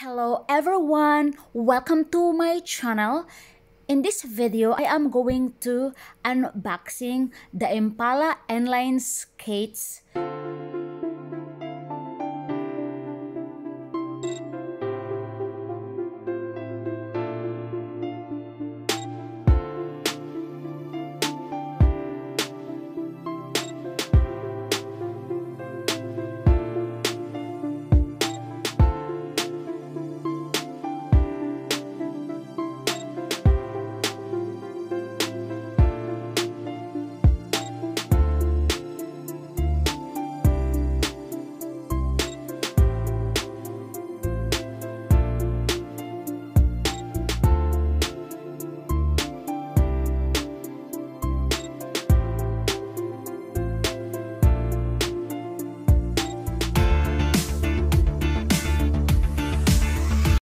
Hello everyone, welcome to my channel. In this video, I am going to unboxing the Impala Inline skates.